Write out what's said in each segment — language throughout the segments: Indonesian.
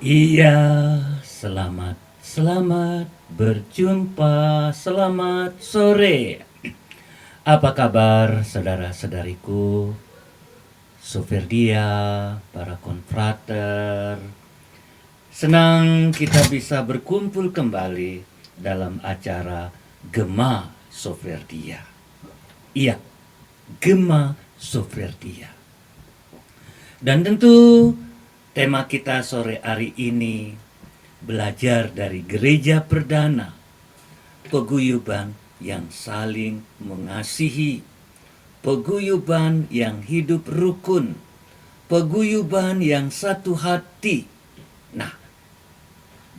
Iya, selamat berjumpa, selamat sore. Apa kabar saudara-saudariku, Soferdia, para konfrater? Senang kita bisa berkumpul kembali dalam acara Gema Soferdia. Iya, Gema Soferdia. Dan tentu tema kita sore hari ini belajar dari gereja perdana, paguyuban yang saling mengasihi, paguyuban yang hidup rukun, paguyuban yang satu hati. Nah,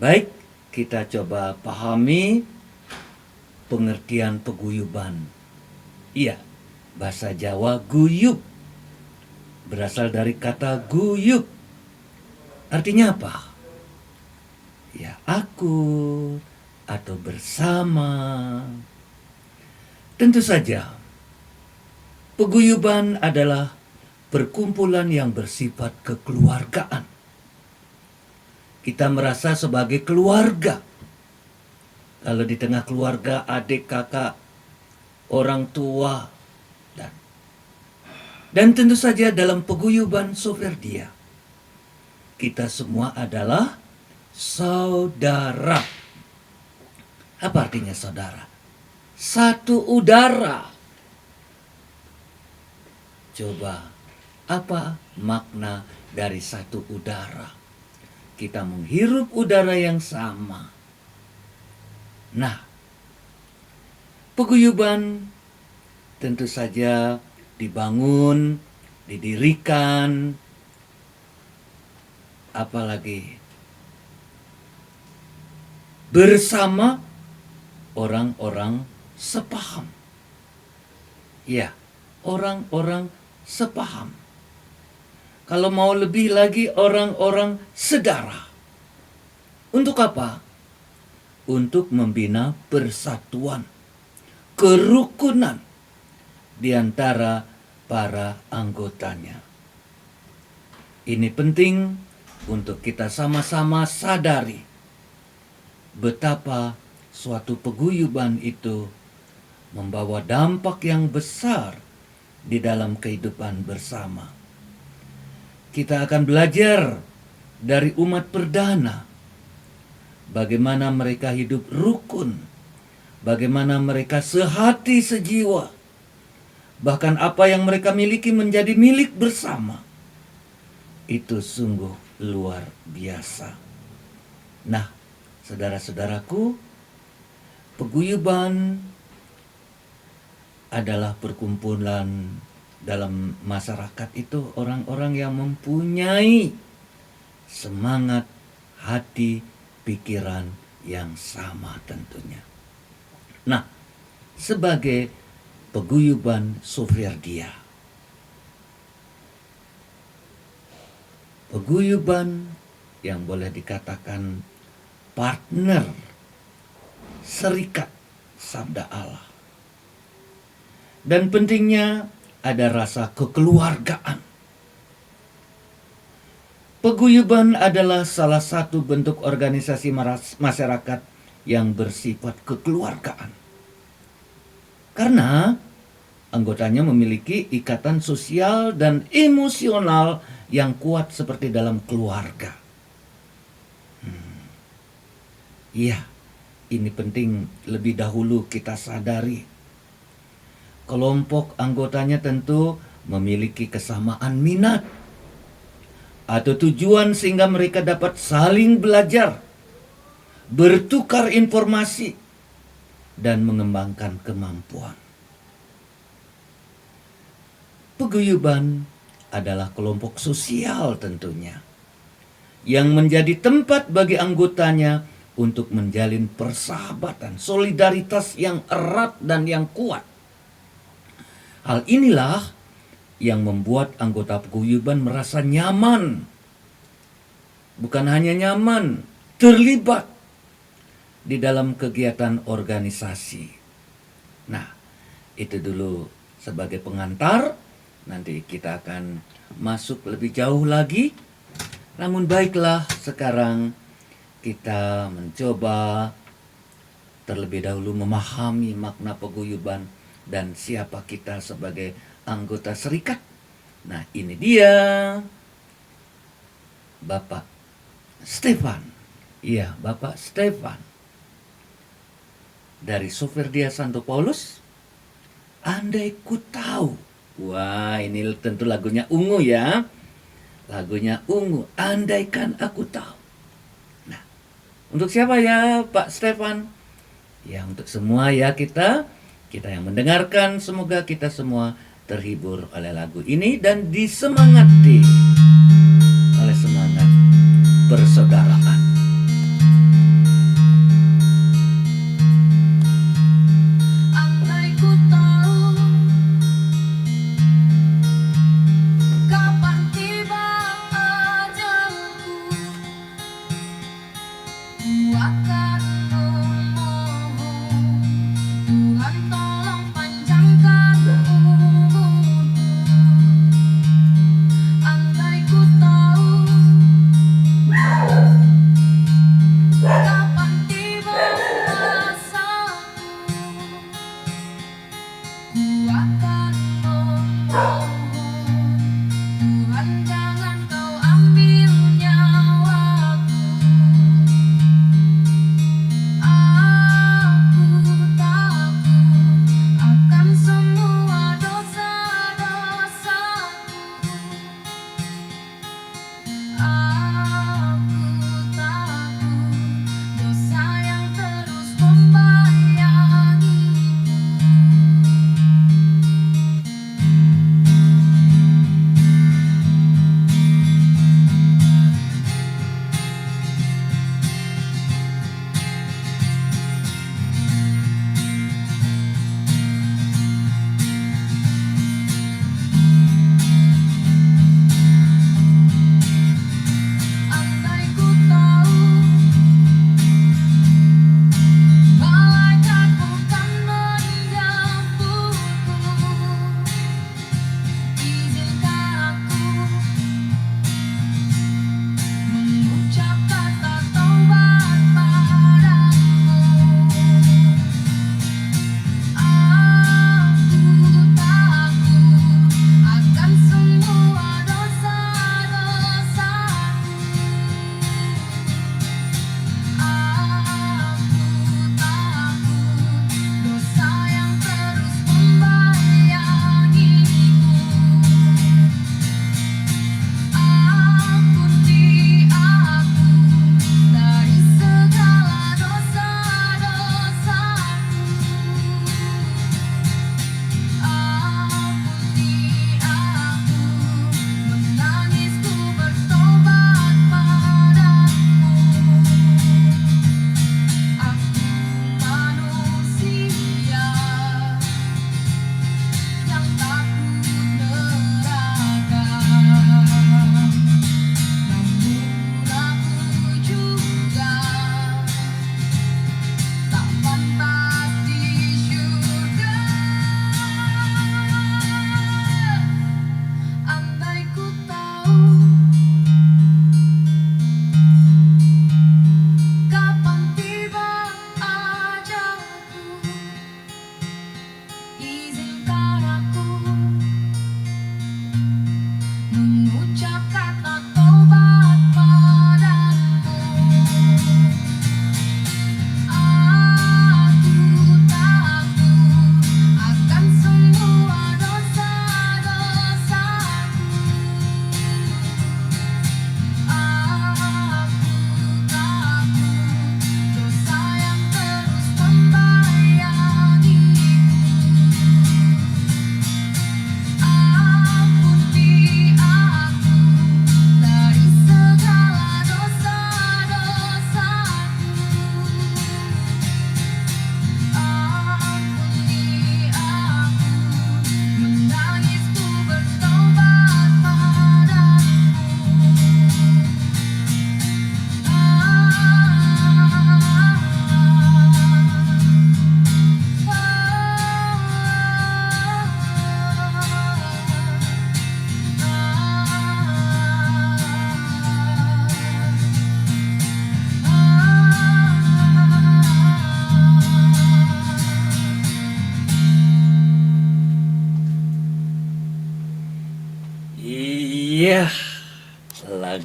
baik kita coba pahami pengertian paguyuban. Iya, bahasa Jawa guyub berasal dari kata guyub. Artinya apa? Ya, akur atau bersama. Tentu saja, paguyuban adalah perkumpulan yang bersifat kekeluargaan. Kita merasa sebagai keluarga. Kalau di tengah keluarga, adik, kakak, orang tua, dan tentu saja dalam paguyuban Soferdia, kita semua adalah saudara. Apa artinya saudara? Satu udara. Coba, apa makna dari satu udara? Kita menghirup udara yang sama. Nah, paguyuban tentu saja dibangun, didirikan, apalagi bersama orang-orang sepaham. Ya, orang-orang sepaham. Kalau mau lebih lagi, orang-orang sedara. Untuk apa? Untuk membina persatuan, kerukunan di antara para anggotanya. Ini penting untuk kita sama-sama sadari betapa suatu paguyuban itu membawa dampak yang besar di dalam kehidupan bersama. Kita akan belajar dari umat perdana bagaimana mereka hidup rukun, bagaimana mereka sehati sejiwa, bahkan apa yang mereka miliki menjadi milik bersama. Itu sungguh luar biasa. Nah, saudara-saudaraku, paguyuban adalah perkumpulan dalam masyarakat itu orang-orang yang mempunyai semangat, hati, pikiran yang sama tentunya. Nah, sebagai paguyuban Soferdia, paguyuban yang boleh dikatakan partner, serikat sabda Allah. Dan pentingnya ada rasa kekeluargaan. Paguyuban adalah salah satu bentuk organisasi masyarakat yang bersifat kekeluargaan. Karena anggotanya memiliki ikatan sosial dan emosional yang kuat seperti dalam keluarga. Iya, ini penting lebih dahulu kita sadari. Kelompok anggotanya tentu memiliki kesamaan minat atau tujuan sehingga mereka dapat saling belajar, bertukar informasi, dan mengembangkan kemampuan. Paguyuban adalah kelompok sosial tentunya, yang menjadi tempat bagi anggotanya untuk menjalin persahabatan, solidaritas yang erat dan yang kuat. Hal inilah yang membuat anggota paguyuban merasa nyaman. Bukan hanya nyaman, terlibat di dalam kegiatan organisasi. Nah, itu dulu sebagai pengantar. Nanti kita akan masuk lebih jauh lagi Namun baiklah, sekarang kita mencoba terlebih dahulu memahami makna paguyuban dan siapa kita sebagai anggota serikat. Nah, ini dia Bapak Stefan. Iya, Bapak Stefan dari Soferdia Santo Paulus. Andai ku tahu. Wah, ini tentu lagunya Ungu ya. Lagunya Ungu, andaikan aku tahu. Nah, untuk siapa ya Pak Stefan? Ya, untuk semua ya kita yang mendengarkan, semoga kita semua terhibur oleh lagu ini dan disemangati oleh semangat persaudaraan.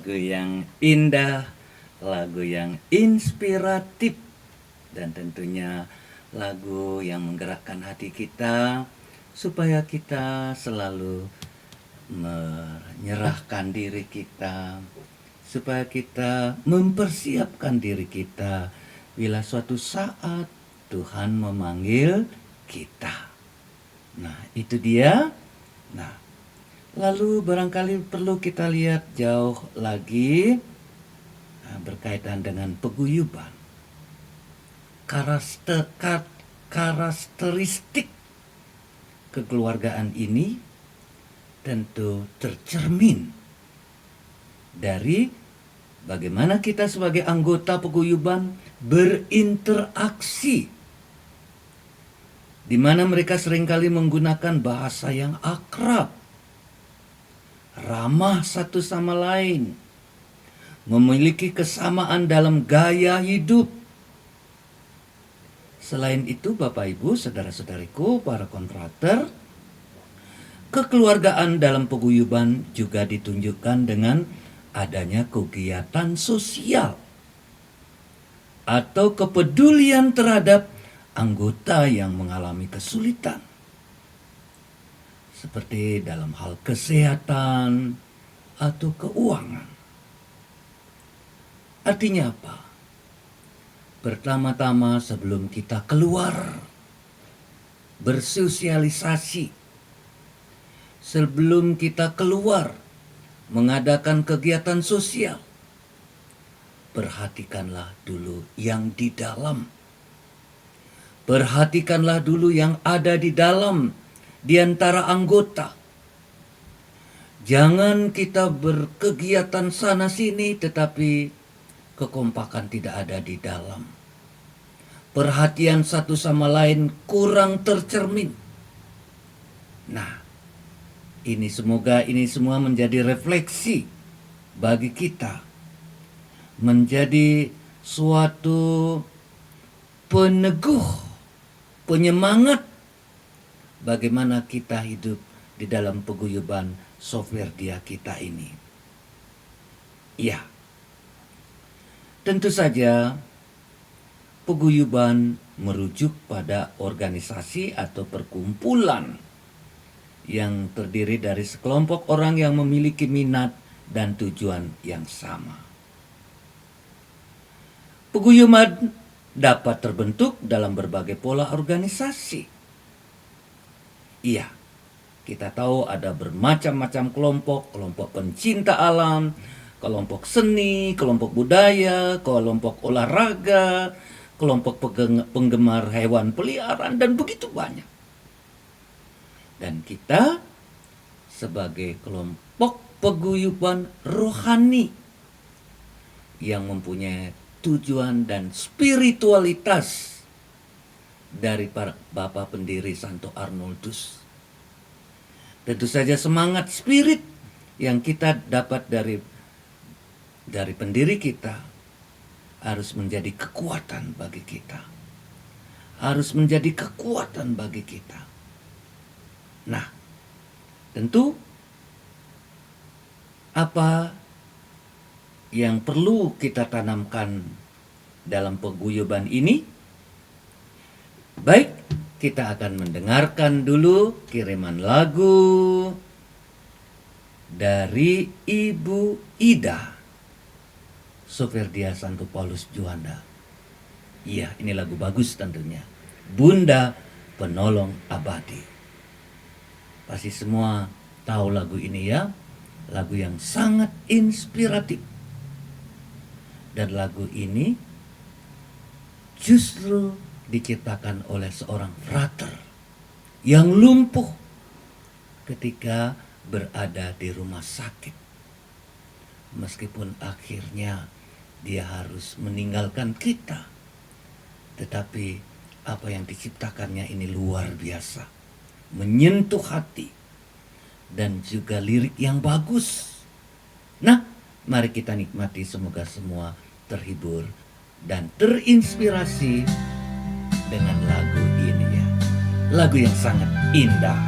lagu yang indah, lagu yang inspiratif, dan tentunya lagu yang menggerakkan hati kita supaya kita selalu menyerahkan diri kita, supaya kita mempersiapkan diri kita bila suatu saat Tuhan memanggil kita. Nah, itu dia. Nah, lalu barangkali perlu kita lihat jauh lagi berkaitan dengan paguyuban. Karakteristik kekeluargaan ini tentu tercermin dari bagaimana kita sebagai anggota paguyuban berinteraksi, di mana mereka seringkali menggunakan bahasa yang akrab, ramah satu sama lain, memiliki kesamaan dalam gaya hidup. Selain itu, Bapak Ibu, saudara-saudariku, para konfrater, kekeluargaan dalam paguyuban juga ditunjukkan dengan adanya kegiatan sosial atau kepedulian terhadap anggota yang mengalami kesulitan, seperti dalam hal kesehatan atau keuangan. Artinya apa? Pertama-tama sebelum kita keluar bersosialisasi, sebelum kita keluar mengadakan kegiatan sosial, perhatikanlah dulu yang di dalam. Perhatikanlah dulu yang ada di dalam, di antara anggota. Jangan kita berkegiatan sana sini tetapi kekompakan tidak ada di dalam. Perhatian satu sama lain kurang tercermin. Nah, ini semoga ini semua menjadi refleksi bagi kita, menjadi suatu peneguh, penyemangat bagaimana kita hidup di dalam paguyuban Soferdia kita ini. Ya, tentu saja paguyuban merujuk pada organisasi atau perkumpulan yang terdiri dari sekelompok orang yang memiliki minat dan tujuan yang sama. Paguyuban dapat terbentuk dalam berbagai pola organisasi. Iya, kita tahu ada bermacam-macam kelompok, kelompok pencinta alam, kelompok seni, kelompok budaya, kelompok olahraga, kelompok penggemar hewan peliharaan, dan begitu banyak. Dan kita sebagai kelompok paguyuban rohani yang mempunyai tujuan dan spiritualitas dari para Bapak pendiri Santo Arnoldus. Tentu saja semangat spirit yang kita dapat dari pendiri kita harus menjadi kekuatan bagi kita. Harus menjadi kekuatan bagi kita. Nah, tentu apa yang perlu kita tanamkan dalam paguyuban ini? Baik, kita akan mendengarkan dulu kiriman lagu dari Ibu Ida Soferdia Santo Paulus Juanda. Iya, ini lagu bagus tentunya. Bunda Penolong Abadi. Pasti semua tahu lagu ini ya. Lagu yang sangat inspiratif. Dan lagu ini justru diciptakan oleh seorang frater yang lumpuh ketika berada di rumah sakit. Meskipun akhirnya dia harus meninggalkan kita, tetapi apa yang diciptakannya ini luar biasa, menyentuh hati, dan juga lirik yang bagus. Nah, mari kita nikmati, semoga semua terhibur dan terinspirasi dengan lagu ini ya. Lagu yang sangat indah.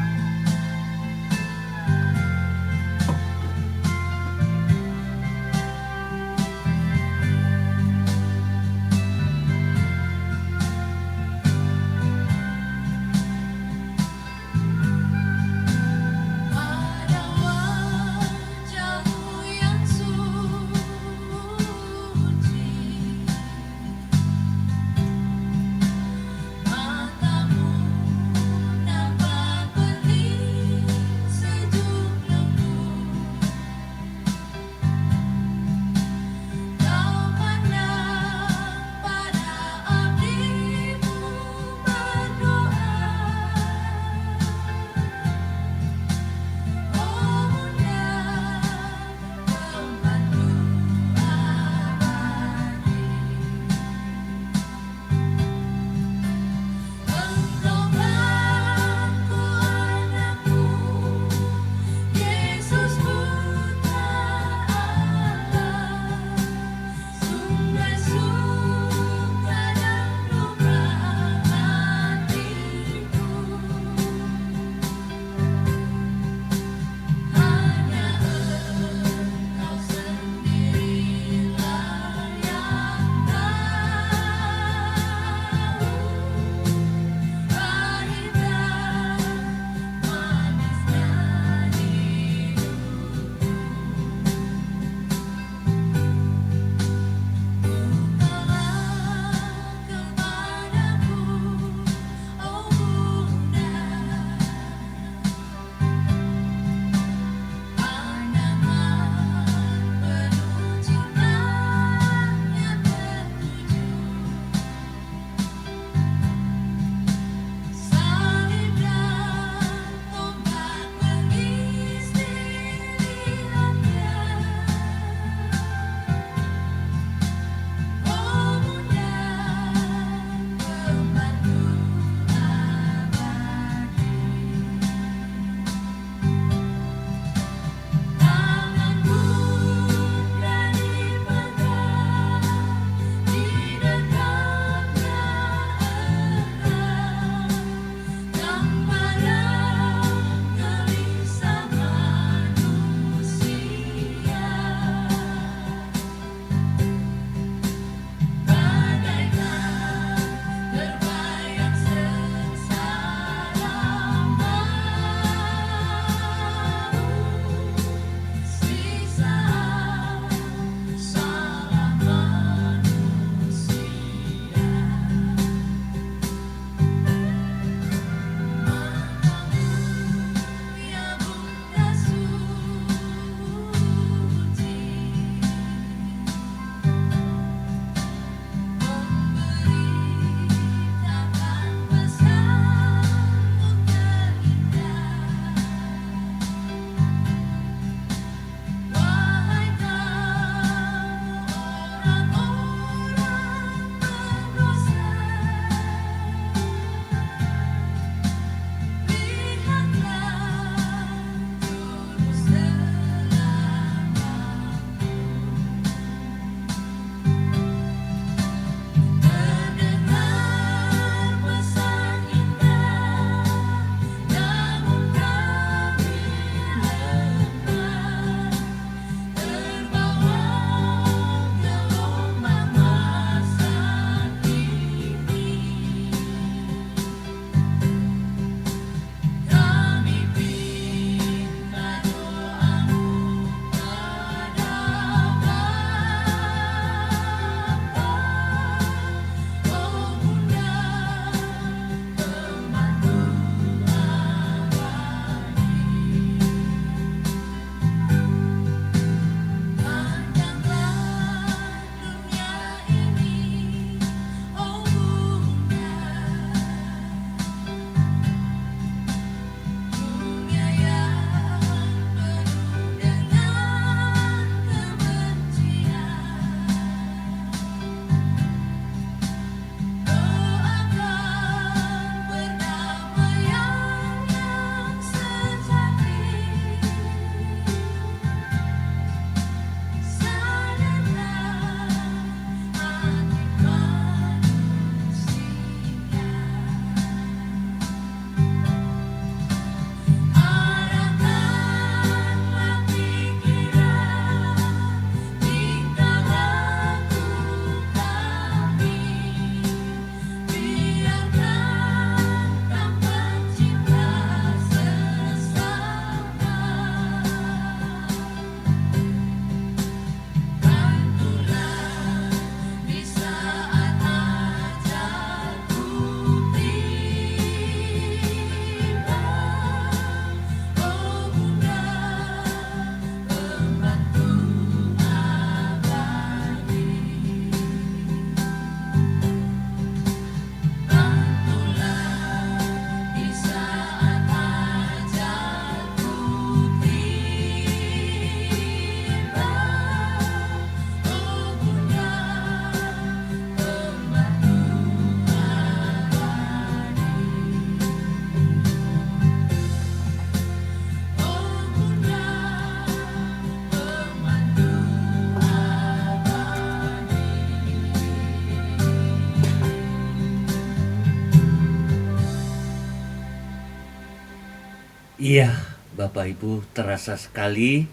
Iya, Bapak Ibu, terasa sekali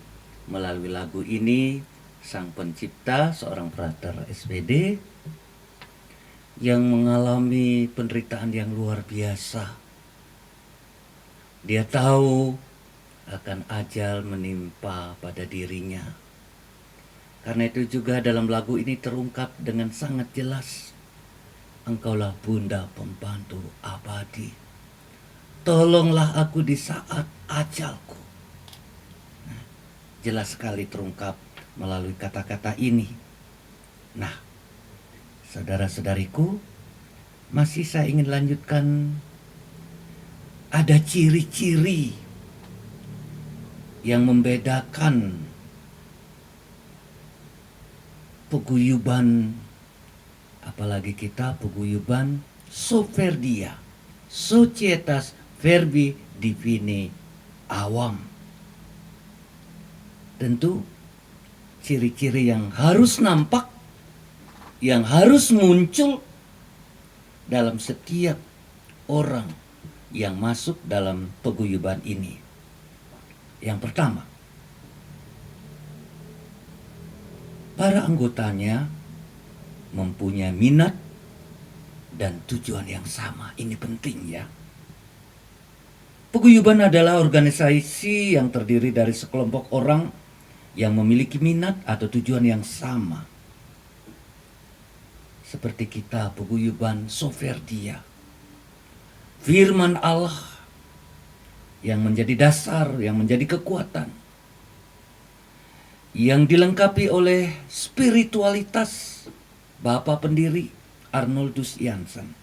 melalui lagu ini Sang Pencipta, seorang frater SPD yang mengalami penderitaan yang luar biasa. Dia tahu akan ajal menimpa pada dirinya. Karena itu juga dalam lagu ini terungkap dengan sangat jelas, Engkaulah Bunda pembantu abadi. Tolonglah aku di saat ajalku. Jelas sekali terungkap melalui kata-kata ini. Nah, saudara-saudariku, masih saya ingin lanjutkan. Ada ciri-ciri yang membedakan peguyuban, apalagi kita peguyuban Soferdia, Societas Verbi Divini Awam. Tentu ciri-ciri yang harus nampak, yang harus muncul dalam setiap orang yang masuk dalam peguyuban ini. Yang pertama, para anggotanya mempunyai minat dan tujuan yang sama. Ini penting ya. Peguyuban adalah organisasi yang terdiri dari sekelompok orang yang memiliki minat atau tujuan yang sama. Seperti kita peguyuban Soferdia. Firman Allah yang menjadi dasar, yang menjadi kekuatan. Yang dilengkapi oleh spiritualitas Bapak pendiri Arnoldus Jansen.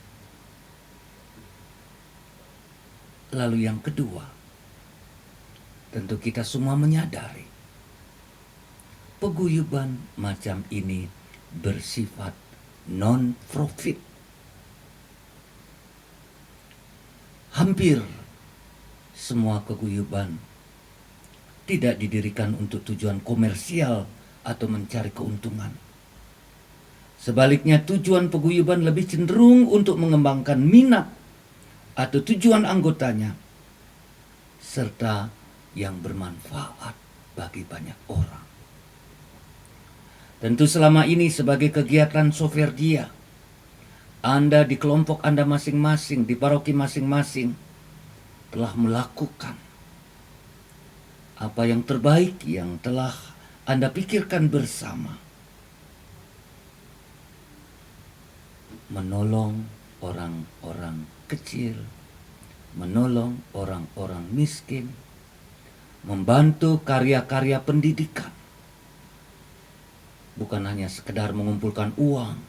Lalu yang kedua, tentu kita semua menyadari peguyuban macam ini bersifat non-profit. Hampir semua peguyuban tidak didirikan untuk tujuan komersial atau mencari keuntungan. Sebaliknya tujuan peguyuban lebih cenderung untuk mengembangkan minat atau tujuan anggotanya, serta yang bermanfaat bagi banyak orang. Tentu selama ini sebagai kegiatan Soferdia, Anda di kelompok Anda masing-masing, di paroki masing-masing, telah melakukan apa yang terbaik yang telah Anda pikirkan bersama. Menolong orang-orang kecil, menolong orang-orang miskin, membantu karya-karya pendidikan. Bukan hanya sekedar mengumpulkan uang,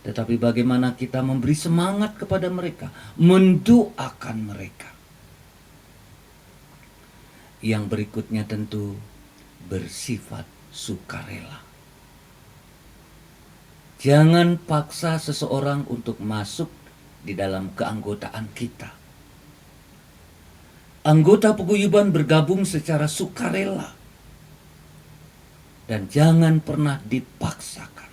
tetapi bagaimana kita memberi semangat kepada mereka, mendoakan mereka. Yang berikutnya tentu bersifat sukarela. Jangan paksa seseorang untuk masuk di dalam keanggotaan kita. Anggota peguyuban bergabung secara sukarela. Dan jangan pernah dipaksakan.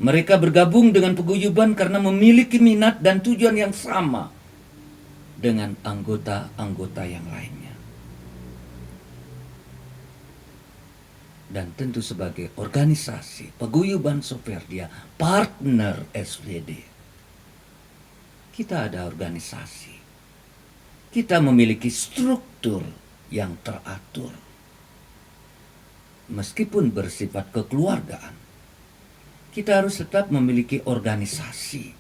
Mereka bergabung dengan peguyuban karena memiliki minat dan tujuan yang sama dengan anggota-anggota yang lainnya. Dan tentu sebagai organisasi peguyuban Soferdia, partner SPD, kita ada organisasi. Kita memiliki struktur yang teratur. Meskipun bersifat kekeluargaan, kita harus tetap memiliki organisasi.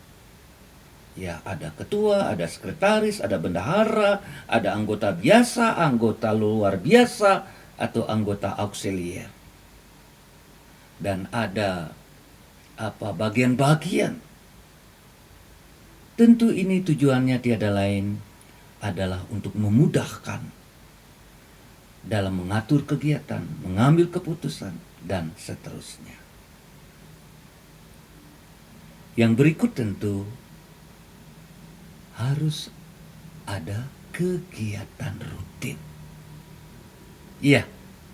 Ya, ada ketua, ada sekretaris, ada bendahara, ada anggota biasa, anggota luar biasa, atau anggota auxiliar. Dan ada bagian-bagian. Tentu ini tujuannya tiada lain adalah untuk memudahkan dalam mengatur kegiatan, mengambil keputusan, dan seterusnya. Yang berikut tentu harus ada kegiatan rutin. Iya,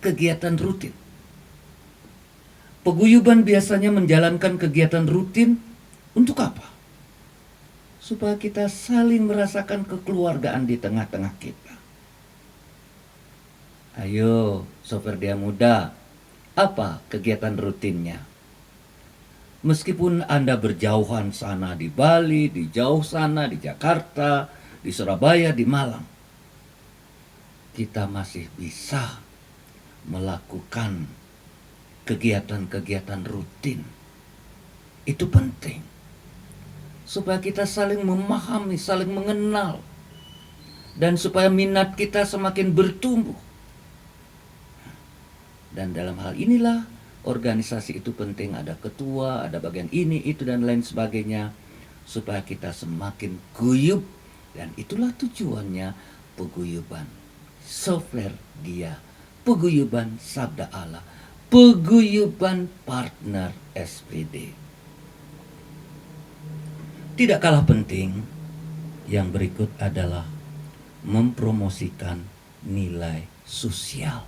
kegiatan rutin. Peguyuban biasanya menjalankan kegiatan rutin untuk apa? supaya kita saling merasakan kekeluargaan di tengah-tengah kita. Ayo, software dia muda, apa kegiatan rutinnya? Meskipun Anda berjauhan sana di Bali, di jauh sana di Jakarta, di Surabaya, di Malang, kita masih bisa melakukan kegiatan-kegiatan rutin. Itu penting. Supaya kita saling memahami, saling mengenal. Dan supaya minat kita semakin bertumbuh. Dan dalam hal inilah organisasi itu penting, ada ketua, ada bagian ini, itu dan lain sebagainya. Supaya kita semakin guyub. Dan itulah tujuannya peguyuban software dia, peguyuban Sabda Allah, peguyuban partner SPD. Tidak kalah penting, yang berikut adalah mempromosikan nilai sosial.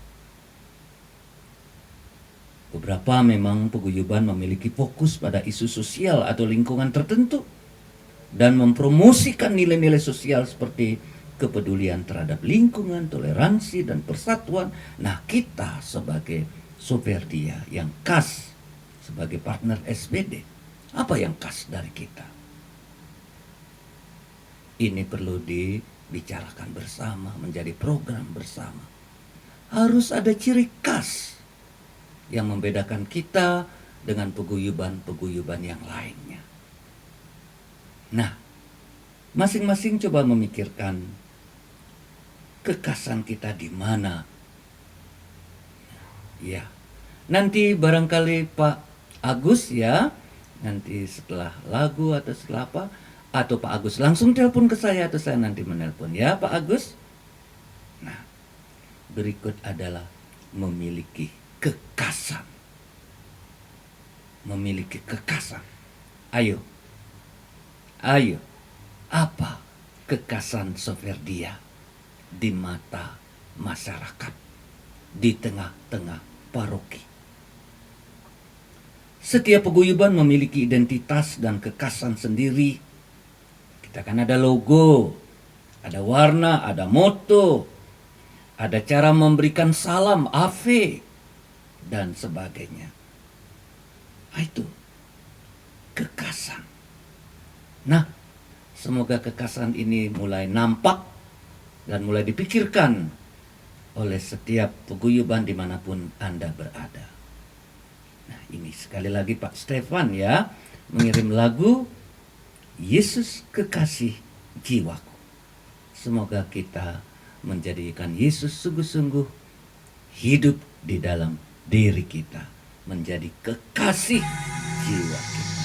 Beberapa memang peguyuban memiliki fokus pada isu sosial atau lingkungan tertentu dan mempromosikan nilai-nilai sosial seperti kepedulian terhadap lingkungan, toleransi, dan persatuan. Nah, kita sebagai Soverdia yang khas sebagai partner SPD, apa yang khas dari kita? Ini perlu dibicarakan bersama, menjadi program bersama. Harus ada ciri khas yang membedakan kita dengan peguyuban-peguyuban yang lainnya. Nah, masing-masing coba memikirkan kekhasan kita di mana. Ya, nanti barangkali Pak Agus ya, nanti setelah lagu atau setelah apa, atau Pak Agus langsung telepon ke saya atau saya nanti menelpon ya Pak Agus. Nah, berikut adalah memiliki kekhasan. Memiliki kekhasan. Ayo, apa kekhasan Soverdia di mata masyarakat, di tengah-tengah paroki? Setiap peguyuban memiliki identitas dan kekhasan sendiri. Kita kan ada logo, ada warna, ada moto, ada cara memberikan salam, ave, dan sebagainya. Itu kekhasan. Nah, semoga kekhasan ini mulai nampak dan mulai dipikirkan oleh setiap peguyuban dimanapun Anda berada. Nah, ini sekali lagi Pak Stefan ya, mengirim lagu Yesus Kekasih Jiwaku. Semoga kita menjadikan Yesus sungguh-sungguh hidup di dalam diri kita, menjadi kekasih jiwa kita.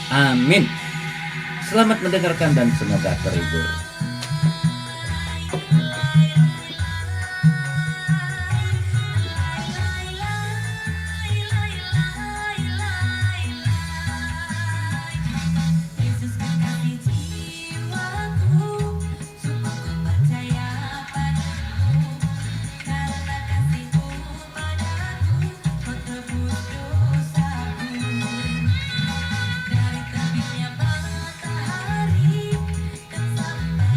Amin. Selamat mendengarkan dan semoga terhibur. Yesus kekasih jiwaku, sungguh ku percaya padamu, karena kasih-Mu padaku, Kau tebus dosaku. Dari terbitnya matahari dan sampai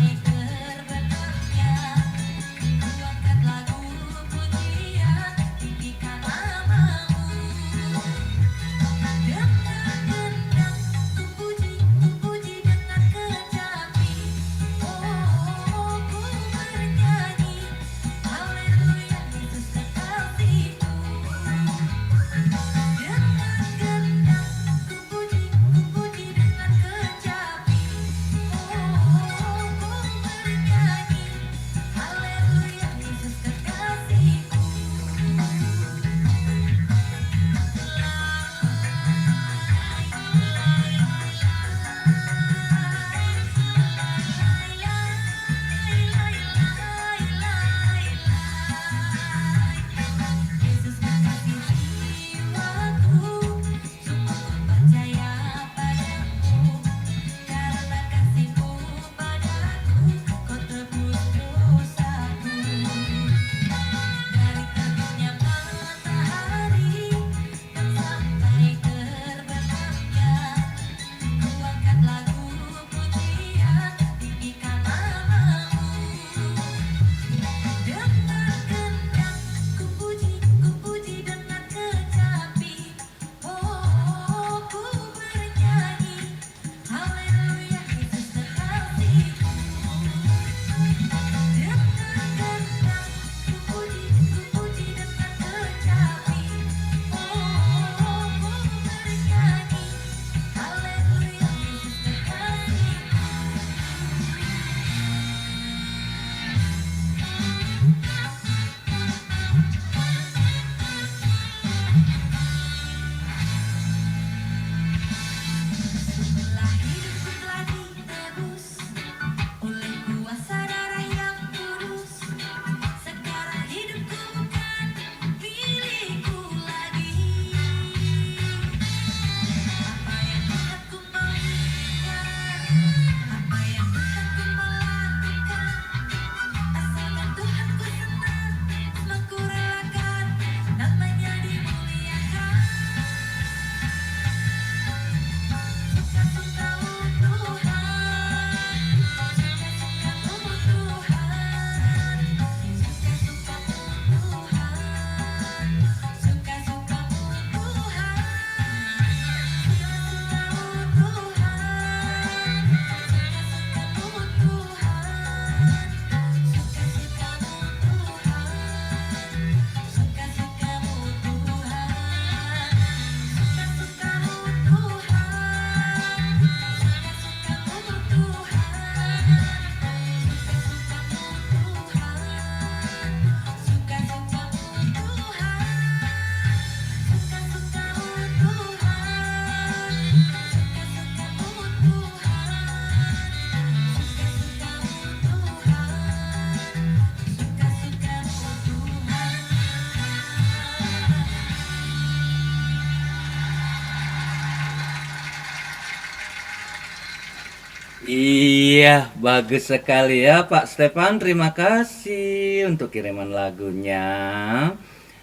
Iya, bagus sekali ya Pak Stefan. Terima kasih untuk kiriman lagunya.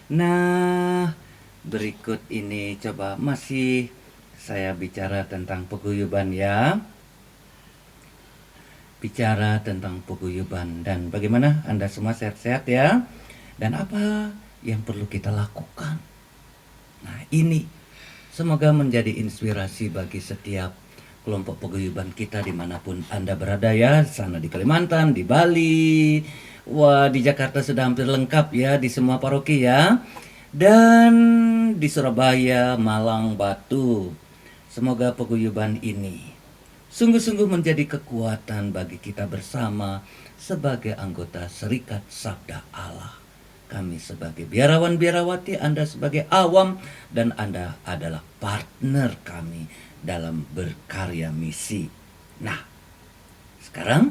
Nah, berikut ini coba masih saya bicara tentang paguyuban ya. Bicara tentang paguyuban dan bagaimana Anda semua sehat-sehat ya. Dan apa yang perlu kita lakukan. Nah, ini semoga menjadi inspirasi bagi setiap kelompok paguyuban kita dimanapun Anda berada ya, sana di Kalimantan, di Bali, wah di Jakarta sudah hampir lengkap ya di semua paroki ya, dan di Surabaya, Malang, Batu. Semoga paguyuban ini sungguh-sungguh menjadi kekuatan bagi kita bersama sebagai anggota Serikat Sabda Allah. Kami sebagai biarawan-biarawati, Anda sebagai awam, dan Anda adalah partner kami dalam berkarya misi. Nah, sekarang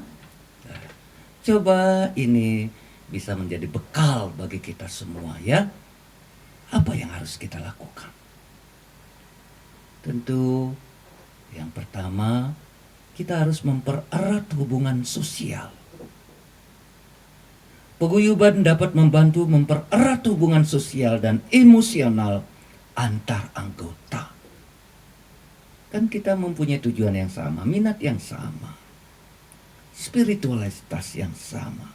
coba ini bisa menjadi bekal bagi kita semua ya. Apa yang harus kita lakukan? Tentu yang pertama, kita harus mempererat hubungan sosial. Paguyuban dapat membantu mempererat hubungan sosial dan emosional antar anggota. Kan kita mempunyai tujuan yang sama, minat yang sama, spiritualitas yang sama.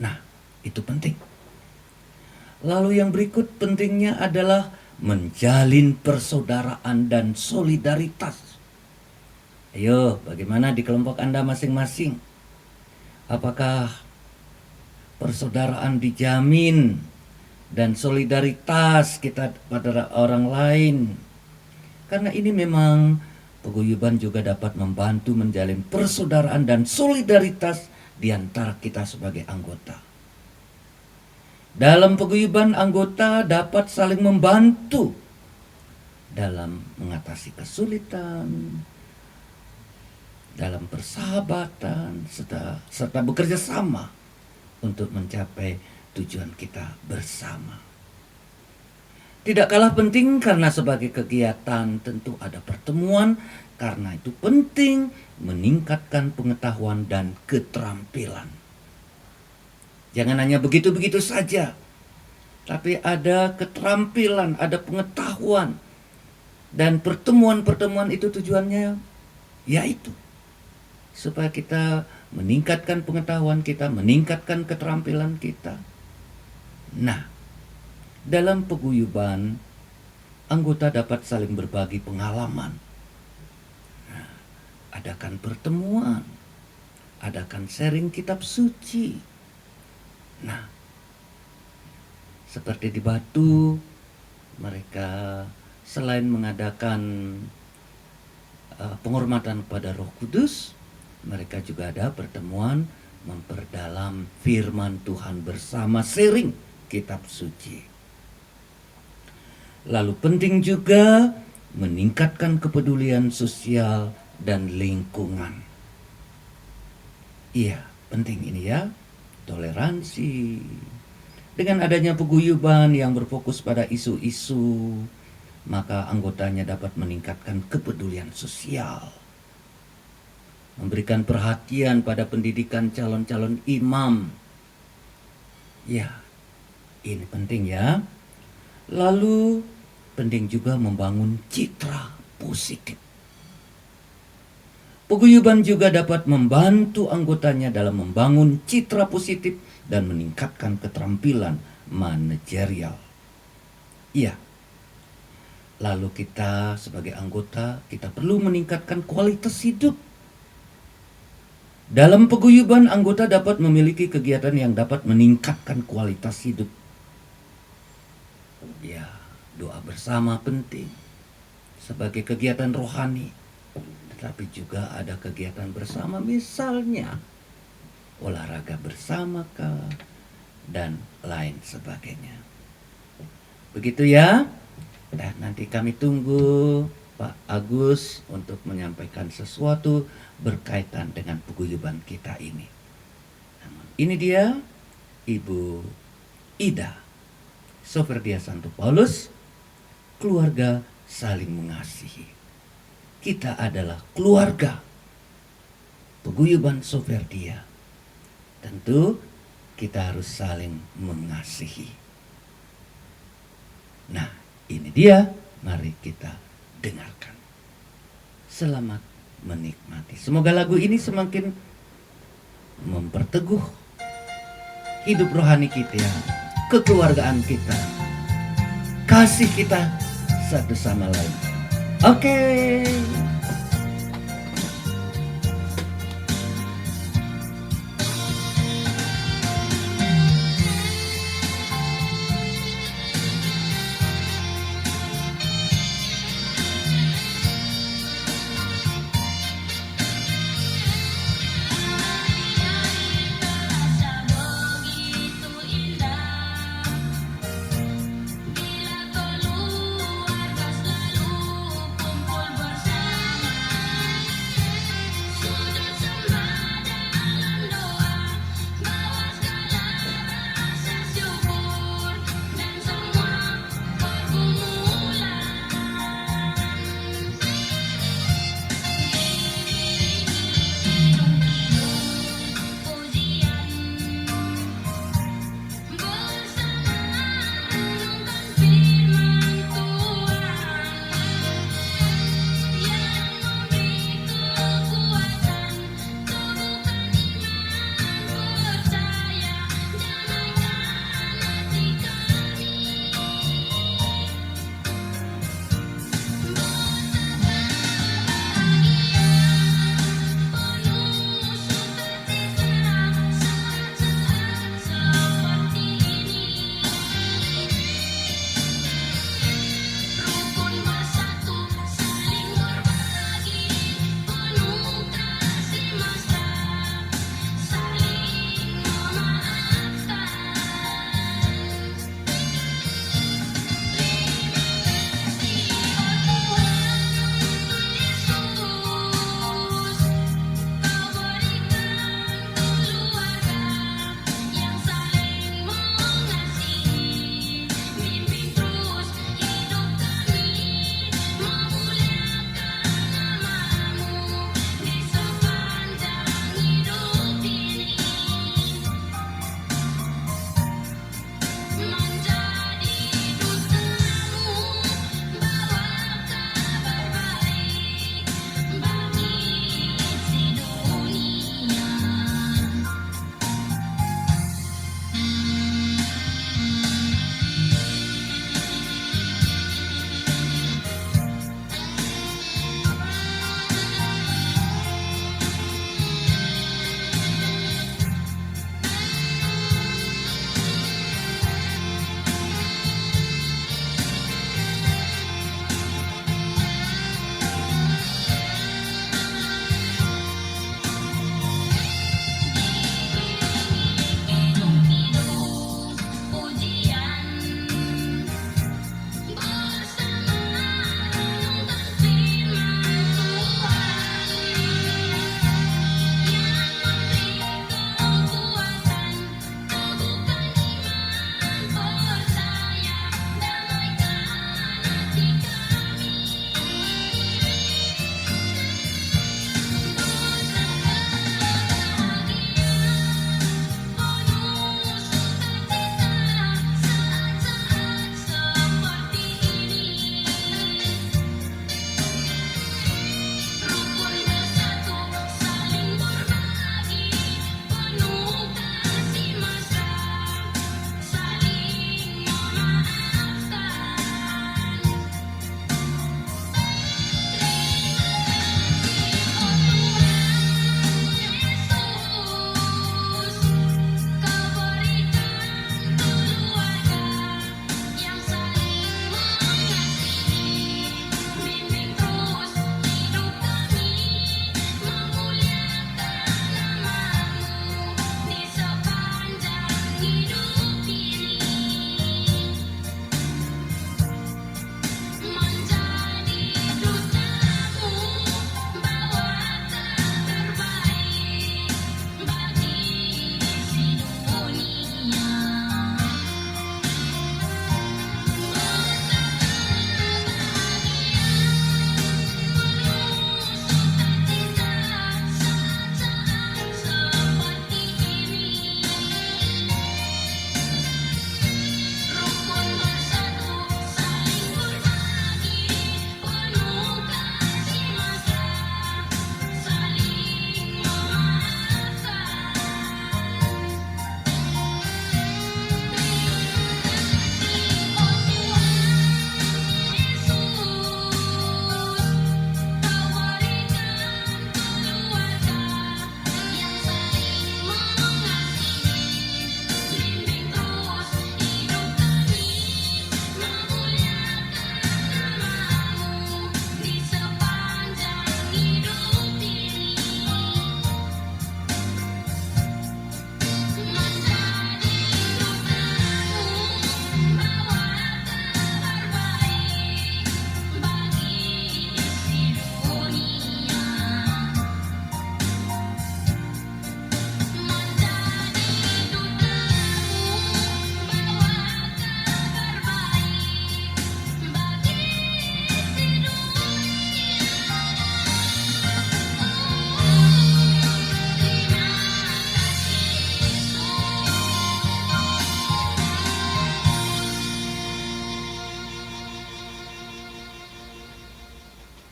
Nah, itu penting. Lalu yang berikut pentingnya adalah menjalin persaudaraan dan solidaritas. Ayo, bagaimana di kelompok Anda masing-masing? Apakah persaudaraan dijamin dan solidaritas kita pada orang lain? Karena ini memang paguyuban juga dapat membantu menjalin persaudaraan dan solidaritas di antara kita sebagai anggota. Dalam paguyuban, anggota dapat saling membantu dalam mengatasi kesulitan, dalam persahabatan, serta bekerja sama untuk mencapai tujuan kita bersama. Tidak kalah penting karena sebagai kegiatan tentu ada pertemuan, karena itu penting meningkatkan pengetahuan dan keterampilan. Jangan hanya begitu-begitu saja, tapi ada keterampilan, ada pengetahuan. Dan pertemuan-pertemuan itu tujuannya yaitu supaya kita meningkatkan pengetahuan kita, meningkatkan keterampilan kita. Nah, dalam paguyuban, anggota dapat saling berbagi pengalaman. Nah, adakan pertemuan, adakan sharing kitab suci. Nah, seperti di Batu, mereka selain mengadakan penghormatan kepada Roh Kudus, mereka juga ada pertemuan memperdalam firman Tuhan bersama, sharing kitab suci. Lalu penting juga meningkatkan kepedulian sosial dan lingkungan. Iya, penting ini ya, toleransi. Dengan adanya paguyuban yang berfokus pada isu-isu, maka anggotanya dapat meningkatkan kepedulian sosial, memberikan perhatian pada pendidikan calon-calon imam. Ya, ini penting ya. Lalu penting juga membangun citra positif. Paguyuban juga dapat membantu anggotanya dalam membangun citra positif dan meningkatkan keterampilan manajerial. Iya. Lalu kita sebagai anggota, kita perlu meningkatkan kualitas hidup. Dalam paguyuban, anggota dapat memiliki kegiatan yang dapat meningkatkan kualitas hidup. Ya, doa bersama penting sebagai kegiatan rohani. Tetapi juga ada kegiatan bersama, misalnya olahraga bersama kah, dan lain sebagainya. Begitu ya. Dan nanti kami tunggu Pak Agus untuk menyampaikan sesuatu berkaitan dengan paguyuban kita ini. Ini dia Ibu Ida Soferdia Santo Paulus, keluarga saling mengasihi. Kita adalah keluarga paguyuban Soperdia. Tentu kita harus saling mengasihi. Nah, ini dia. Mari kita dengarkan. Selamat menikmati. Semoga lagu ini semakin memperteguh hidup rohani kita, kekeluargaan kita, kasih kita satu sama lain. Oke. Terasa begitu indah bila keluarga selalu kumpul bersama.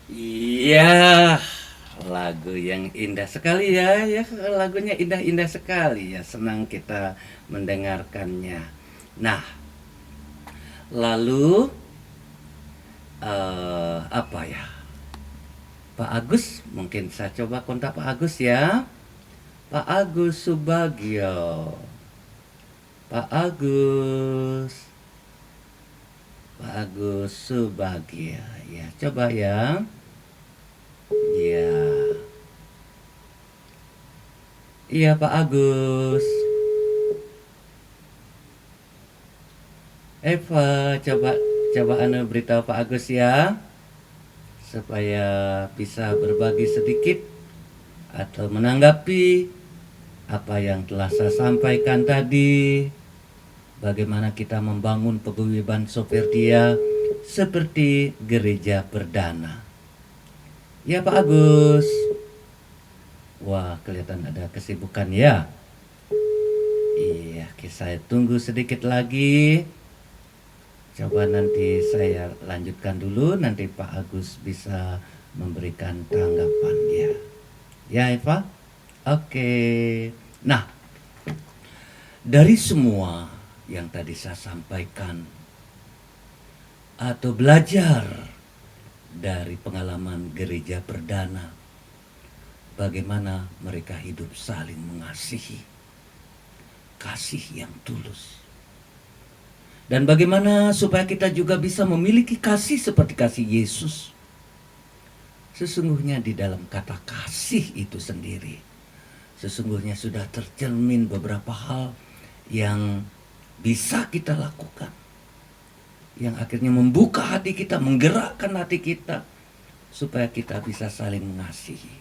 Iya, lagu yang indah sekali ya, ya lagunya indah-indah sekali ya, senang kita mendengarkannya. Nah, lalu apa ya? Pak Agus, mungkin saya coba kontak Pak Agus ya. Pak Agus Subagio. Pak Agus. Pak Agus Subagio. Ya, coba ya. Ya. Iya, Pak Agus. Eva, coba anu beritahu Pak Agus ya, supaya bisa berbagi sedikit atau menanggapi apa yang telah saya sampaikan tadi. Bagaimana kita membangun paguyuban Soferdia seperti gereja perdana. Ya Pak Agus. Wah, kelihatan ada kesibukan ya. Iya, saya tunggu sedikit lagi. Coba nanti saya lanjutkan dulu, nanti Pak Agus bisa memberikan tanggapan ya. Ya Eva? Oke. Nah, dari semua yang tadi saya sampaikan atau belajar dari pengalaman gereja perdana, bagaimana mereka hidup saling mengasihi, kasih yang tulus. Dan bagaimana supaya kita juga bisa memiliki kasih seperti kasih Yesus. Sesungguhnya di dalam kata kasih itu sendiri, sesungguhnya sudah tercermin beberapa hal yang bisa kita lakukan, yang akhirnya membuka hati kita, menggerakkan hati kita, supaya kita bisa saling mengasihi.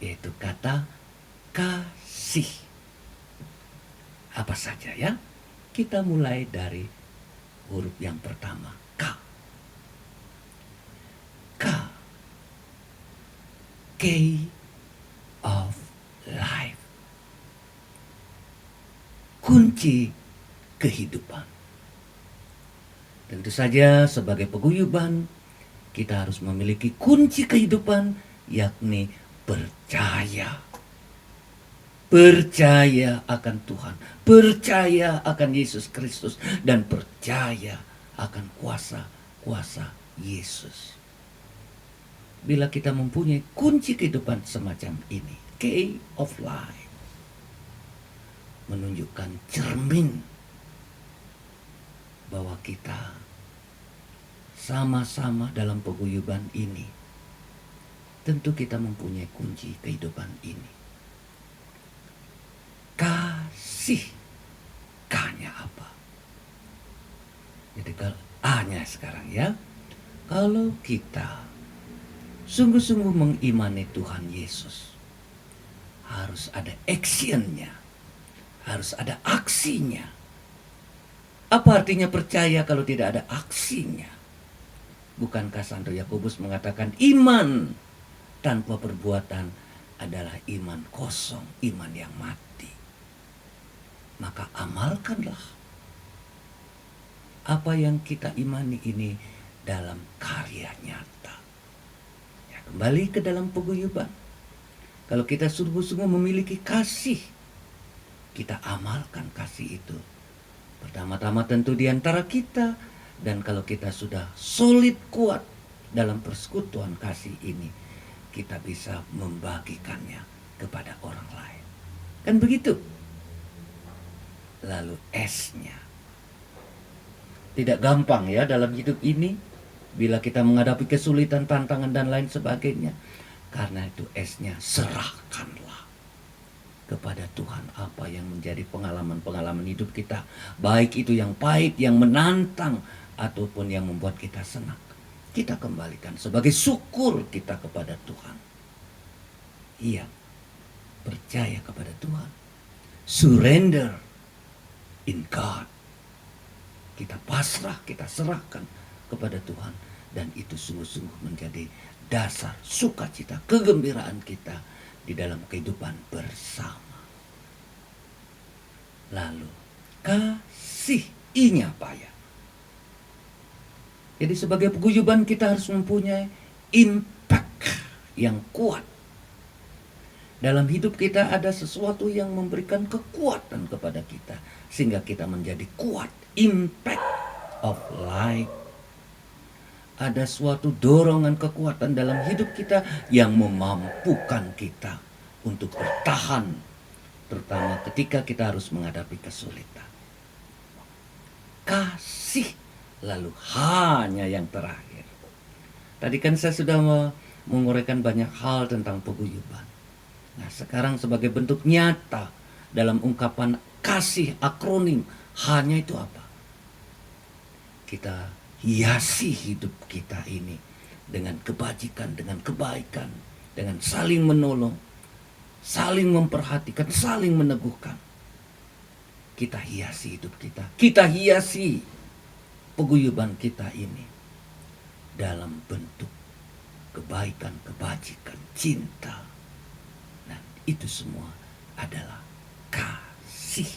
Yaitu kata kasih. Apa saja ya? Kita mulai dari huruf yang pertama, K. K. K of life. Kunci kehidupan. Tentu saja sebagai paguyuban kita harus memiliki kunci kehidupan, yakni percaya. Percaya akan Tuhan, percaya akan Yesus Kristus, dan percaya akan kuasa Yesus. Bila kita mempunyai kunci kehidupan semacam ini, key of life, menunjukkan cermin bahwa kita sama-sama dalam paguyuban ini. Tentu kita mempunyai kunci kehidupan ini. Kasih. K-nya apa? Jadi kalau A-nya sekarang ya. Kalau kita sungguh-sungguh mengimani Tuhan Yesus, harus ada actionnya, harus ada aksinya. Apa artinya percaya kalau tidak ada aksinya? Bukankah Santo Yakobus mengatakan iman tanpa perbuatan adalah iman kosong, iman yang mati. Maka amalkanlah apa yang kita imani ini dalam karya nyata. Ya, kembali ke dalam paguyuban. Kalau kita sungguh-sungguh memiliki kasih, kita amalkan kasih itu. Pertama-tama tentu di antara kita, dan kalau kita sudah solid kuat dalam persekutuan kasih ini, kita bisa membagikannya kepada orang lain. Kan begitu? Lalu S-nya. Tidak gampang ya dalam hidup ini, bila kita menghadapi kesulitan, tantangan, dan lain sebagainya. Karena itu S-nya, serahkanlah kepada Tuhan apa yang menjadi pengalaman-pengalaman hidup kita. Baik itu yang pahit, yang menantang, ataupun yang membuat kita senang. Kita kembalikan sebagai syukur kita kepada Tuhan. Iya, percaya kepada Tuhan. Surrender in God. Kita pasrah, kita serahkan kepada Tuhan. Dan itu sungguh-sungguh menjadi dasar sukacita, kegembiraan kita di dalam kehidupan bersama. Lalu, kasih. I-nya apa ya? Jadi sebagai paguyuban kita harus mempunyai impact yang kuat. Dalam hidup kita ada sesuatu yang memberikan kekuatan kepada kita sehingga kita menjadi kuat. Impact of life. Ada suatu dorongan kekuatan dalam hidup kita yang memampukan kita untuk bertahan, terutama ketika kita harus menghadapi kesulitan. Kasih, lalu hanya yang terakhir. Tadi kan saya sudah menguraikan banyak hal tentang paguyuban. Nah, sekarang sebagai bentuk nyata dalam ungkapan kasih akronim, hanya itu apa? Kita hiasi hidup kita ini dengan kebajikan, dengan kebaikan, dengan saling menolong, saling memperhatikan, saling meneguhkan. Kita hiasi hidup kita. Kita hiasi paguyuban kita ini dalam bentuk kebaikan, kebajikan, cinta. Nah, itu semua adalah kasih.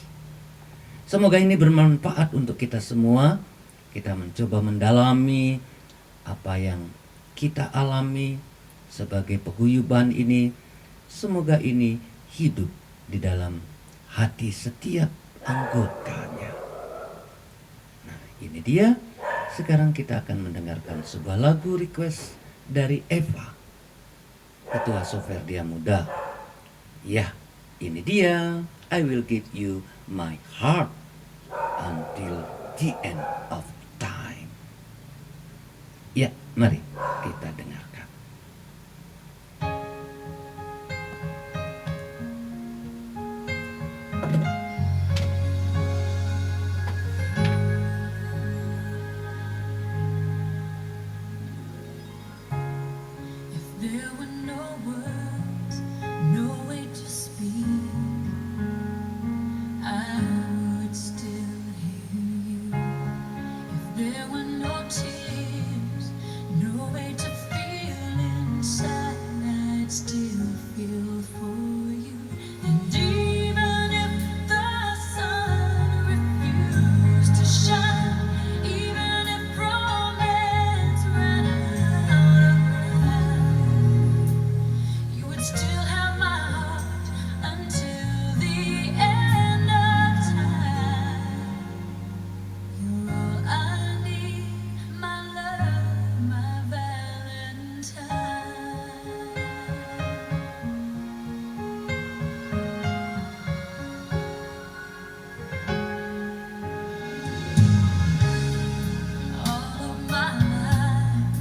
Semoga ini bermanfaat untuk kita semua. Kita mencoba mendalami apa yang kita alami sebagai paguyuban ini. Semoga ini hidup di dalam hati setiap anggotanya. Nah, ini dia. Sekarang kita akan mendengarkan sebuah lagu request dari Eva, Ketua Soferdia Muda. Ya, ini dia. I will give you my heart until the end of time. Ya, mari kita dengarkan. If there were no words, no way to speak, I would still hear you. If there were no tears, no way to feel inside, I'd still feel for you. And even if the sun refused to shine, even if romance ran out of time, you would still have my heart until the end of time. You're all I need, my love, my Valentine. All of my life,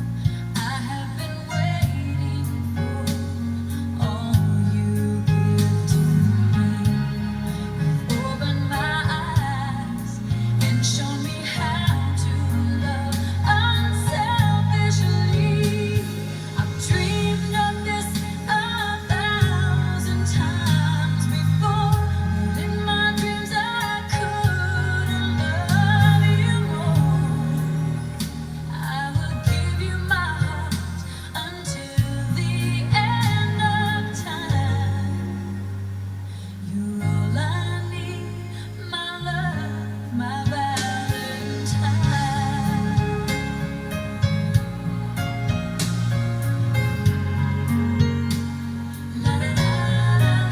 I have been waiting for all you give to me. You've opened my eyes and shown me how to love unselfishly. I've dreamed of this 1,000 times before, but in my dreams I couldn't love you more. I will give you my heart until the end of time. You're all I need, my love, my Valentine. La la la la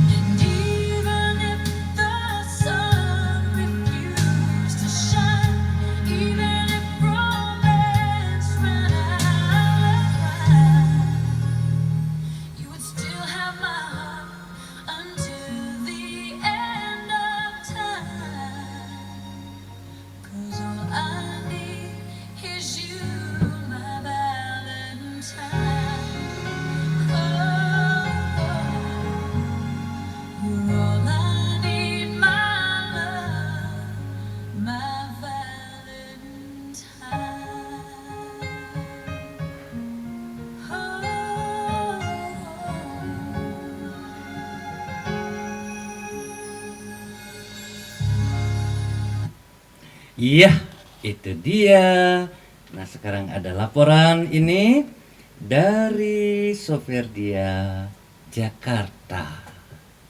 And even if the sun refused to shine, even if romance ran out of time, you would still have my heart until the end of time. 'Cause all I need is you, my Valentine. You're all I need, my love, my Valentine. Iya, itu dia. Nah, sekarang ada laporan ini dari Soferdia Jakarta.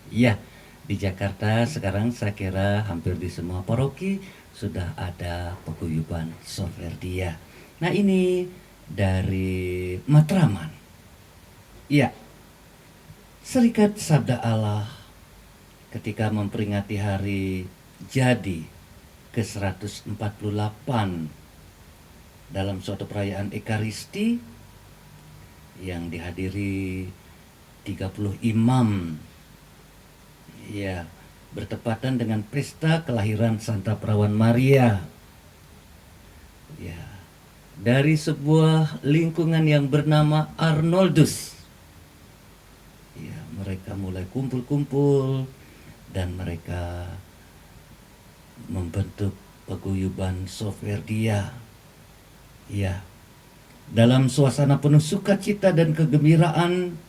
Iya, di Jakarta sekarang saya kira hampir di semua paroki sudah ada paguyuban Soferdia. Nah ini dari Matraman. Iya, Serikat Sabda Allah ketika memperingati hari jadi ke-148 dalam suatu perayaan Ekaristi yang dihadiri 30 imam, ya, bertepatan dengan pesta kelahiran Santa Perawan Maria, ya, dari sebuah lingkungan yang bernama Arnoldus. Ya, mereka mulai kumpul-kumpul dan mereka membentuk paguyuban Soferdia. Ya, dalam suasana penuh sukacita dan kegembiraan,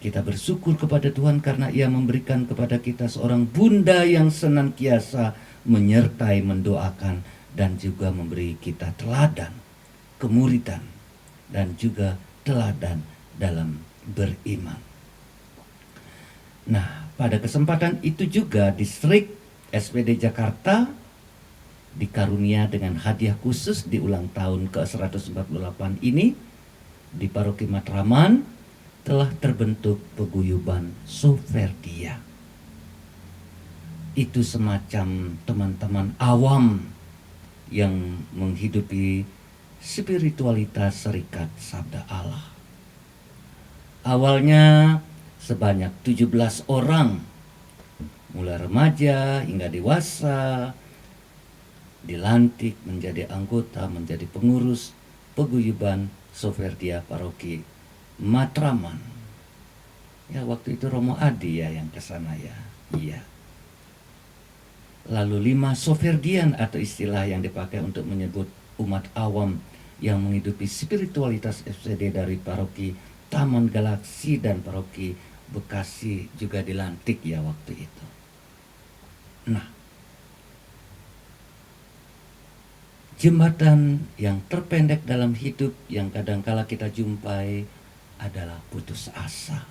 kita bersyukur kepada Tuhan karena Ia memberikan kepada kita seorang bunda yang senantiasa menyertai, mendoakan, dan juga memberi kita teladan, kemuridan, dan juga teladan dalam beriman. Nah, pada kesempatan itu juga distrik SPD Jakarta dikarunia dengan hadiah khusus di ulang tahun ke-148 ini di Paroki Matraman telah terbentuk paguyuban Soferdia. Itu semacam teman-teman awam yang menghidupi spiritualitas Serikat Sabda Allah. Awalnya sebanyak 17 orang, mulai remaja hingga dewasa, dilantik menjadi anggota, menjadi pengurus paguyuban Soferdia Paroki Matraman. Ya, waktu itu Romo Adi ya yang ke sana ya. Iya. Lalu 5 Soferdian atau istilah yang dipakai untuk menyebut umat awam yang menghidupi spiritualitas FCD dari Paroki Taman Galaksi dan Paroki Bekasi juga dilantik ya waktu itu. Nah, jembatan yang terpendek dalam hidup yang kadangkala kita jumpai adalah putus asa.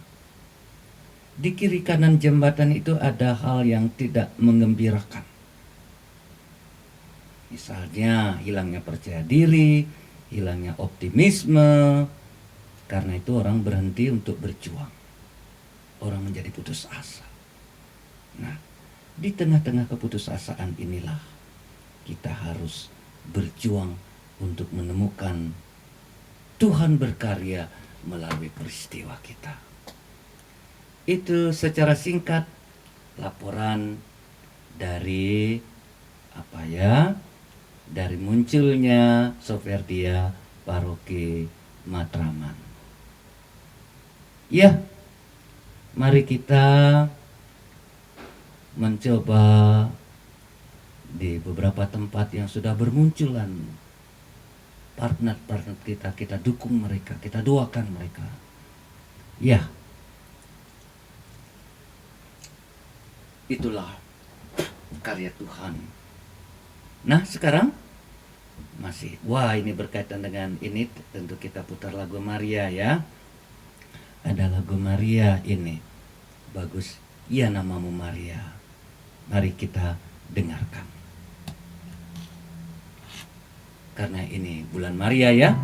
Di kiri kanan jembatan itu ada hal yang tidak mengembirakan. Misalnya hilangnya percaya diri, hilangnya optimisme. Karena itu orang berhenti untuk berjuang. Orang menjadi putus asa. Nah, di tengah-tengah keputusasaan inilah kita harus berjuang untuk menemukan Tuhan berkarya melalui peristiwa kita. Itu secara singkat laporan dari dari munculnya Soferdia Paroki Matraman. Ya, mari kita mencoba di beberapa tempat yang sudah bermunculan partner-partner kita dukung mereka, kita doakan mereka. Ya, itulah karya Tuhan. Nah, sekarang ini berkaitan dengan ini, tentu kita putar lagu Maria ya. Ada lagu Maria ini, bagus, ya namamu Maria. Mari kita dengarkan. Karena ini bulan Maria ya.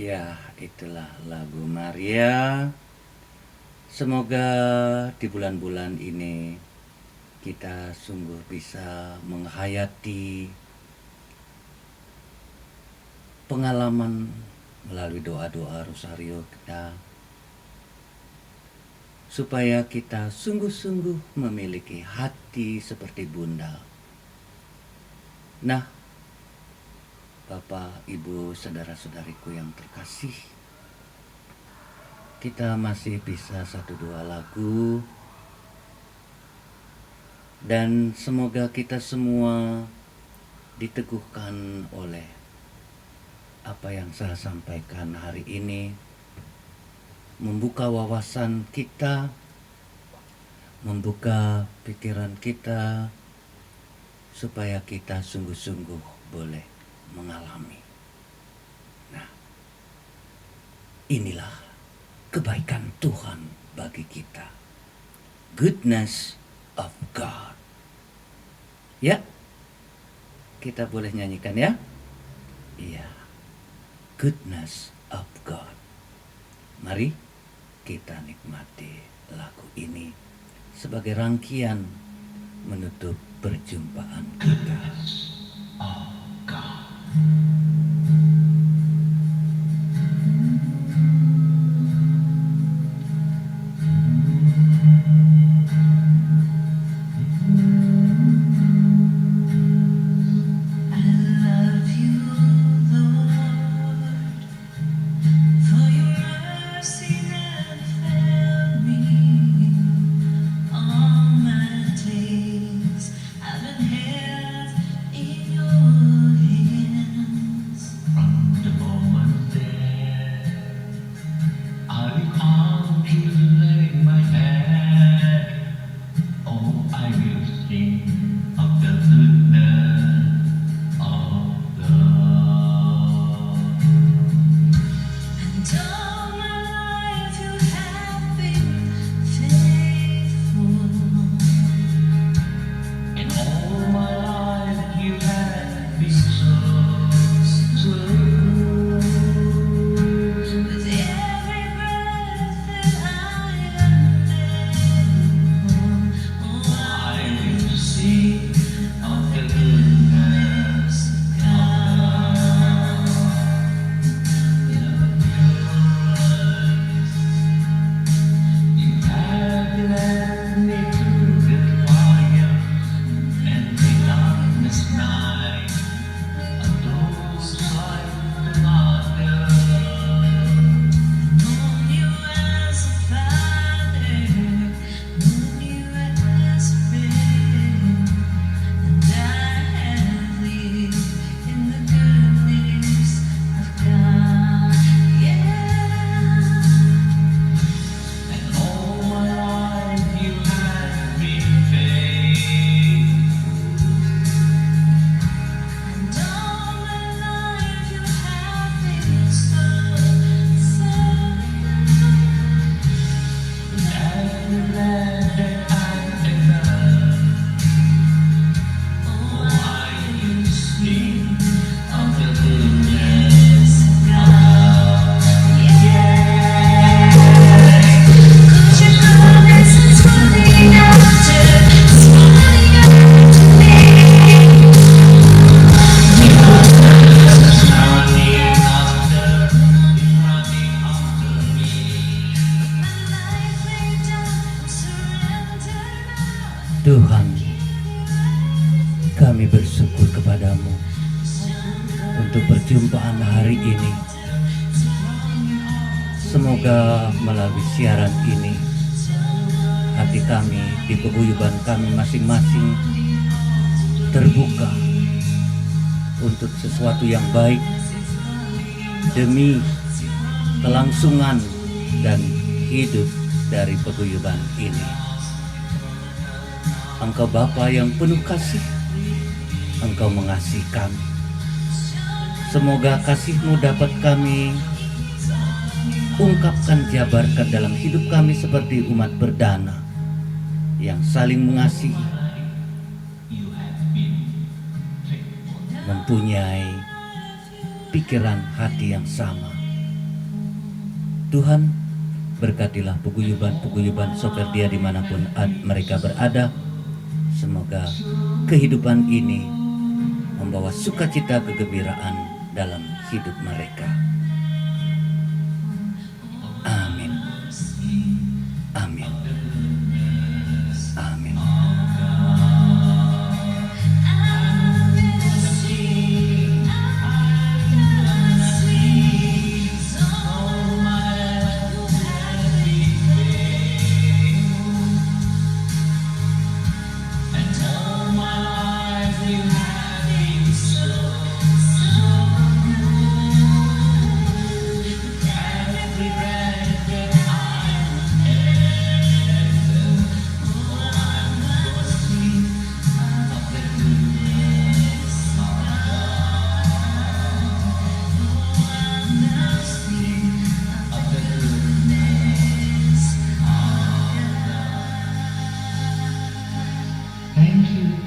Ya, itulah lagu Maria. Semoga di bulan-bulan ini kita sungguh bisa menghayati pengalaman melalui doa-doa rosario kita, supaya kita sungguh-sungguh memiliki hati seperti Bunda. Nah, Bapak, Ibu, saudara-saudariku yang terkasih, kita masih bisa 1-2 lagu, dan semoga kita semua diteguhkan oleh apa yang saya sampaikan hari ini, membuka wawasan kita, membuka pikiran kita, supaya kita sungguh-sungguh boleh mengalami. Nah, inilah kebaikan Tuhan bagi kita. Goodness of God. Ya, kita boleh nyanyikan ya. Iya, goodness of God. Mari kita nikmati lagu ini sebagai rangkaian menutup perjumpaan kita. Tuhan, kami bersyukur kepadamu untuk perjumpaan hari ini. Semoga melalui siaran ini, hati kami di paguyuban kami masing-masing terbuka untuk sesuatu yang baik demi kelangsungan dan hidup dari paguyuban ini. Engkau Bapa yang penuh kasih, Engkau mengasihi kami. Semoga kasih-Mu dapat kami ungkapkan, jabarkan dalam hidup kami seperti umat perdana yang saling mengasihi, mempunyai pikiran hati yang sama, Tuhan, berkatilah peguyuban-peguyuban Soperdia dimanapun mereka berada. Semoga kehidupan ini membawa sukacita kegembiraan dalam hidup mereka. Amin. Amin. Amin.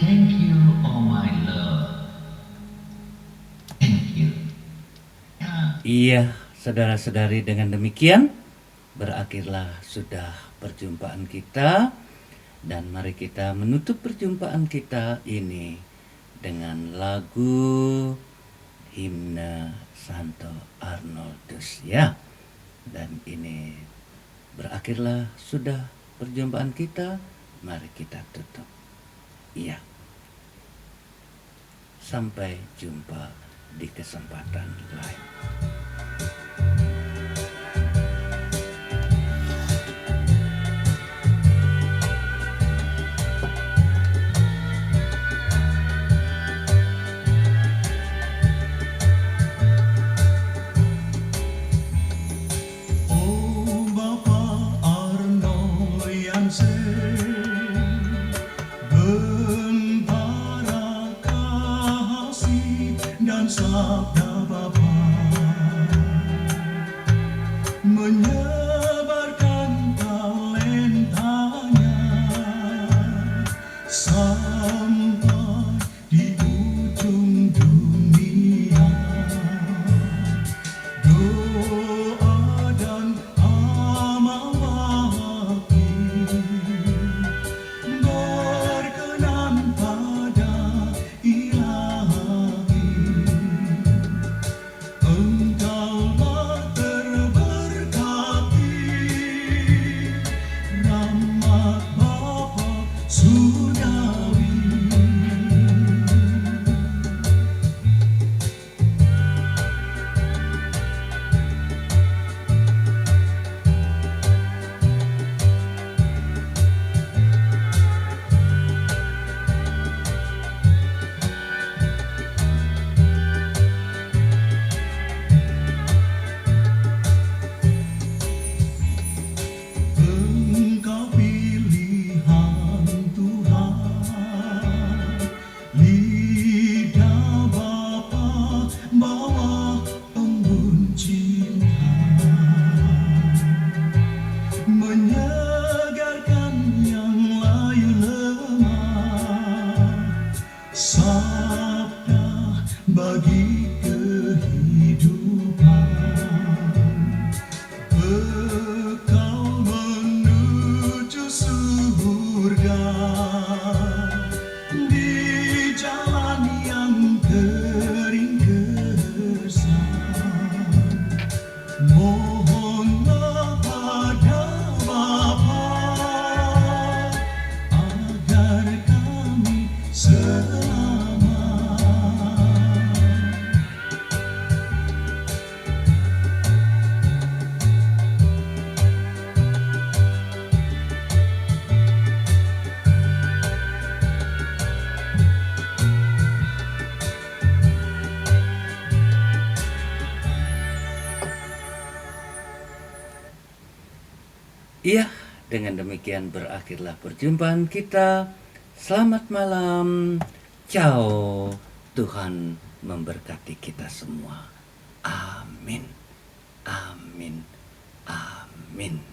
Thank you, oh my love. Thank you. Iya, saudara-saudari, dengan demikian berakhirlah sudah perjumpaan kita, dan mari kita menutup perjumpaan kita ini dengan lagu himne Santo Arnoldus ya. Dan ini berakhirlah sudah perjumpaan kita, mari kita tutup. Iya. Sampai jumpa di kesempatan lain. Oh Bapa Arno Jansen, bentara kasih dan sabda Bapa menyebarkan talentanya sampai di ujung dunia. Doa dan amal bakti berkenan pada Ilahi. Engkaulah terberkati, rahmat Bapa Surgawi. Engkau pilihan Tuhan, lidah Bapa bawa embun cinta, menyegarkan yang layu lemah, sabda bagi kehidupan. Bekal menuju surga di jalan yang kering gersang. Mohonlah pada Bapa agar kami selamat. Iya, dengan demikian berakhirlah perjumpaan kita. Selamat malam. Ciao. Tuhan memberkati kita semua. Amin. Amin. Amin.